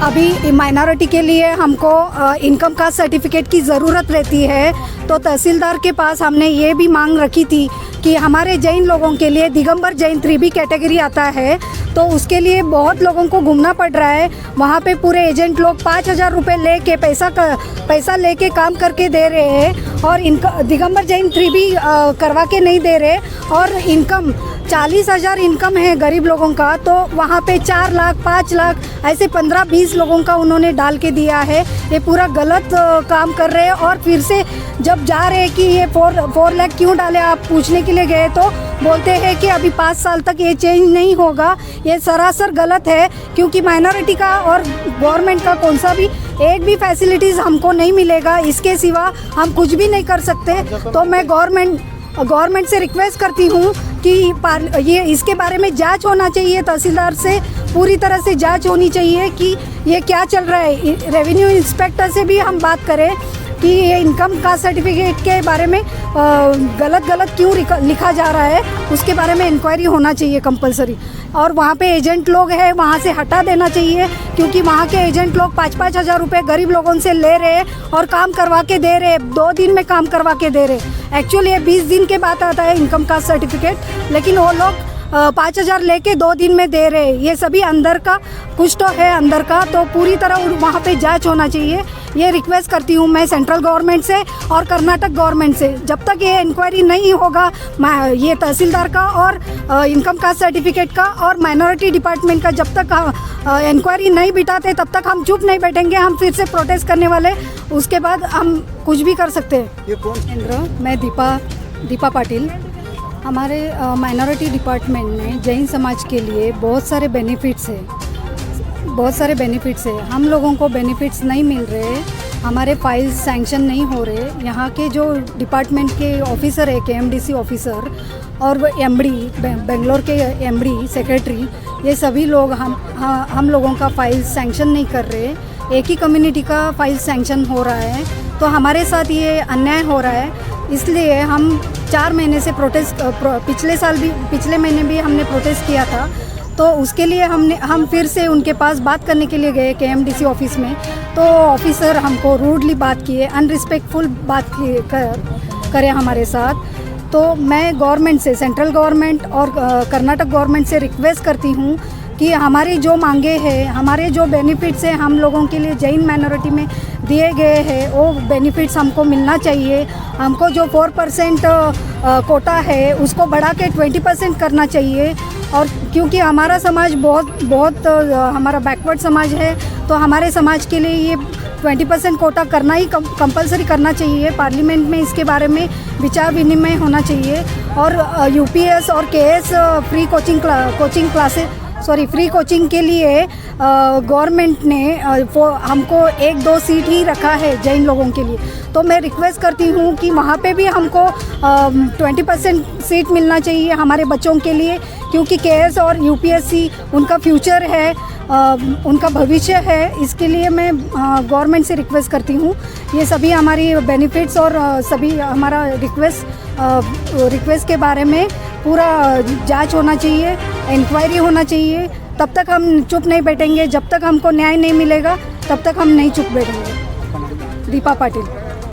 अभी माइनॉरिटी के लिए हमको इनकम कास्ट सर्टिफिकेट की ज़रूरत रहती है, तो तहसीलदार के पास हमने ये भी मांग रखी थी कि हमारे जैन लोगों के लिए दिगंबर जैन 3B कैटेगरी आता है, तो उसके लिए बहुत लोगों को घूमना पड़ रहा है। वहाँ पे पूरे एजेंट लोग 5,000 रुपये लेके पैसा लेके काम करके दे रहे हैं और इनका दिगंबर जैन 3B करवा के नहीं दे रहे। और इनकम 40,000 इनकम है गरीब लोगों का, तो वहाँ पे 4 लाख 5 लाख ऐसे 15-20 लोगों का उन्होंने डाल के दिया है। ये पूरा गलत काम कर रहे हैं। और फिर से जब जा रहे हैं कि ये 4 लाख क्यों डाले, आप पूछने के लिए गए तो बोलते हैं कि अभी 5 साल तक ये चेंज नहीं होगा। ये सरासर गलत है, क्योंकि माइनॉरिटी का और गवर्नमेंट का कौन सा भी एक भी फैसिलिटीज़ हमको नहीं मिलेगा। इसके सिवा हम कुछ भी नहीं कर सकते। तो मैं गवर्नमेंट से रिक्वेस्ट करती हूँ कि ये इसके बारे में जांच होना चाहिए, तहसीलदार से पूरी तरह से जांच होनी चाहिए कि ये क्या चल रहा है। रेवेन्यू इंस्पेक्टर से भी हम बात करें कि ये इनकम कास्ट सर्टिफिकेट के बारे में गलत क्यों लिखा जा रहा है, उसके बारे में इंक्वायरी होना चाहिए कंपलसरी। और वहाँ पे एजेंट लोग हैं, वहाँ से हटा देना चाहिए, क्योंकि वहाँ के एजेंट लोग 5-5 हज़ार रुपये गरीब लोगों से ले रहे हैं और काम करवा के दे रहे हैं, 2 दिन में काम करवा के दे रहे हैं। एक्चुअली ये 20 दिन के बाद आता है इनकम कास्ट सर्टिफिकेट, लेकिन वो लोग 5,000 लेके 2 दिन में दे रहे हैं। ये सभी अंदर का कुछ तो है अंदर का, तो पूरी तरह वहाँ पे जांच होना चाहिए। ये रिक्वेस्ट करती हूँ मैं सेंट्रल गवर्नमेंट से और कर्नाटक गवर्नमेंट से। जब तक ये इंक्वायरी नहीं होगा, ये तहसीलदार का और इनकम कास्ट सर्टिफिकेट का और माइनॉरिटी डिपार्टमेंट का जब तक इंक्वायरी नहीं बिठाते, तब तक हम चुप नहीं बैठेंगे। हम फिर से प्रोटेस्ट करने वाले, उसके बाद हम कुछ भी कर सकते हैं। ये कौन? मैं दीपा पाटिल। हमारे माइनॉरिटी डिपार्टमेंट में जैन समाज के लिए बहुत सारे बेनिफिट्स है। हम लोगों को बेनिफिट्स नहीं मिल रहे, हमारे फाइल्स सैंक्शन नहीं हो रहे। यहाँ के जो डिपार्टमेंट के ऑफिसर है, KMDC ऑफिसर और MD बेंगलोर के MD सेक्रेटरी, ये सभी लोग हम लोगों का फाइल सैंक्शन नहीं कर रहे। एक ही कम्युनिटी का फाइल सैंक्शन हो रहा है, तो हमारे साथ ये अन्याय हो रहा है। इसलिए हम 4 महीने से पिछले महीने भी हमने प्रोटेस्ट किया था। तो उसके लिए हम फिर से उनके पास बात करने के लिए गए KMDC ऑफिस में, तो ऑफिसर हमको रूडली बात किए, अनरिस्पेक्टफुल बात करे हमारे साथ। तो मैं गवर्नमेंट से, सेंट्रल गवर्नमेंट और कर्नाटक गवर्नमेंट से रिक्वेस्ट करती हूँ कि हमारी जो मांगे हैं, हमारे जो बेनिफिट्स हैं हम लोगों के लिए जैन माइनॉरिटी में दिए गए हैं, वो बेनिफिट्स हमको मिलना चाहिए। हमको जो 4% कोटा है उसको बढ़ा के 20% करना चाहिए। और क्योंकि हमारा समाज बहुत हमारा बैकवर्ड समाज है, तो हमारे समाज के लिए ये 20% कोटा करना ही कंपलसरी करना चाहिए। पार्लियामेंट में इसके बारे में विचार विनिमय होना चाहिए। और UPS और KS फ्री कोचिंग के लिए गवर्नमेंट ने हमको 1-2 सीट ही रखा है जैन लोगों के लिए। तो मैं रिक्वेस्ट करती हूँ कि वहाँ पे भी हमको 20% सीट मिलना चाहिए हमारे बच्चों के लिए, क्योंकि KS और UPSC उनका फ्यूचर है, उनका भविष्य है। इसके लिए मैं गवर्नमेंट से रिक्वेस्ट करती हूँ, ये सभी हमारी बेनिफिट्स और सभी हमारा रिक्वेस्ट के बारे में पूरा जांच होना चाहिए, इंक्वायरी होना चाहिए। तब तक हम चुप नहीं बैठेंगे, जब तक हमको न्याय नहीं मिलेगा तब तक हम नहीं चुप बैठेंगे। दीपा पाटिल।